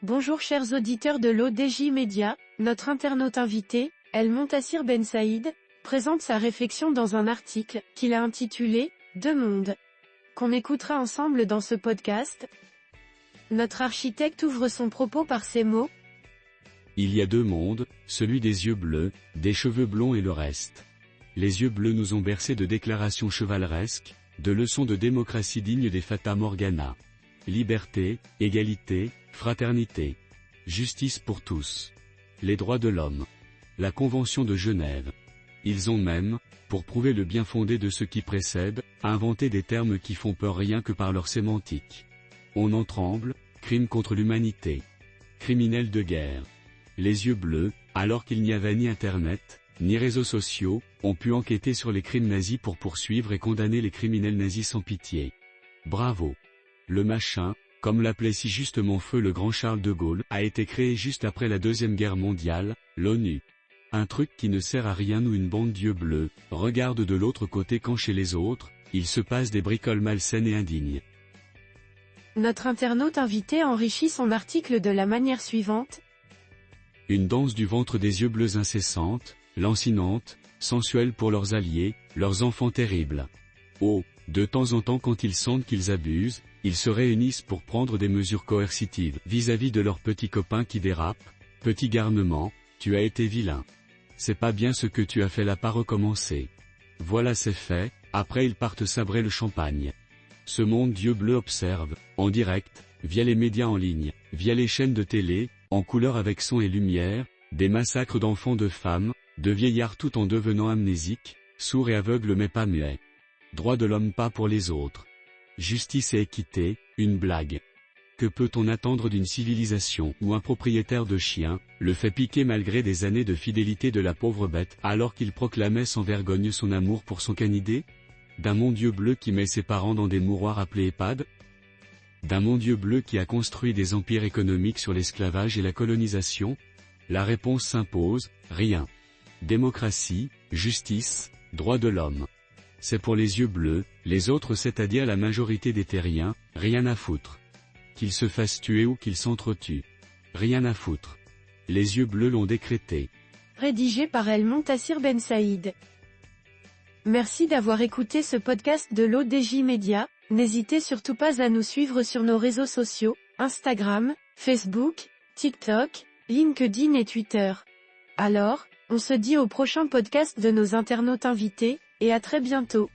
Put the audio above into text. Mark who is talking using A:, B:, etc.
A: Bonjour chers auditeurs de l'ODJ Média, notre internaute invité, El Montassir Ben Saïd, présente sa réflexion dans un article, qu'il a intitulé « Deux mondes », qu'on écoutera ensemble dans ce podcast. Notre architecte ouvre son propos par ces mots.
B: Il y a deux mondes, celui des yeux bleus, des cheveux blonds et le reste. Les yeux bleus nous ont bercés de déclarations chevaleresques, de leçons de démocratie dignes des Fata Morgana. Liberté, égalité, fraternité. Justice pour tous. Les droits de l'homme. La Convention de Genève. Ils ont même, pour prouver le bien fondé de ce qui précède, inventé des termes qui font peur rien que par leur sémantique. On en tremble, crime contre l'humanité. Criminels de guerre. Les yeux bleus, alors qu'il n'y avait ni Internet, ni réseaux sociaux, ont pu enquêter sur les crimes nazis pour poursuivre et condamner les criminels nazis sans pitié. Bravo. Le machin, comme l'appelait si justement feu le grand Charles de Gaulle, a été créé juste après la Deuxième Guerre mondiale, l'ONU. Un truc qui ne sert à rien où une bande d'yeux bleus regarde de l'autre côté quand chez les autres, il se passe des bricoles malsaines et indignes.
A: Notre internaute invité enrichit son article de la manière suivante.
B: Une danse du ventre des yeux bleus incessante, lancinante, sensuelle pour leurs alliés, leurs enfants terribles. Oh, de temps en temps quand ils sentent qu'ils abusent, ils se réunissent pour prendre des mesures coercitives vis-à-vis de leurs petits copains qui dérapent. Petit garnement, tu as été vilain. C'est pas bien ce que tu as fait là, pas recommencer. Voilà, c'est fait, après ils partent sabrer le champagne. Ce monde d'yeux bleus observe, en direct, via les médias en ligne, via les chaînes de télé, en couleur avec son et lumière, des massacres d'enfants, de femmes, de vieillards tout en devenant amnésiques, sourds et aveugles mais pas muets. Droits de l'homme pas pour les autres. Justice et équité, une blague. Que peut-on attendre d'une civilisation où un propriétaire de chien le fait piquer malgré des années de fidélité de la pauvre bête alors qu'il proclamait sans vergogne son amour pour son canidé? D'un monde yeux bleu qui met ses parents dans des mouroirs appelés EHPAD? D'un monde yeux bleu qui a construit des empires économiques sur l'esclavage et la colonisation? La réponse s'impose, rien. Démocratie, justice, droits de l'homme. C'est pour les yeux bleus, les autres c'est-à-dire la majorité des terriens, rien à foutre. Qu'ils se fassent tuer ou qu'ils s'entretuent. Rien à foutre. Les yeux bleus l'ont décrété.
A: Rédigé par El Montassir Ben Saïd. Merci d'avoir écouté ce podcast de l'ODJ Média. N'hésitez surtout pas à nous suivre sur nos réseaux sociaux, Instagram, Facebook, TikTok, LinkedIn et Twitter. Alors, on se dit au prochain podcast de nos internautes invités, et à très bientôt.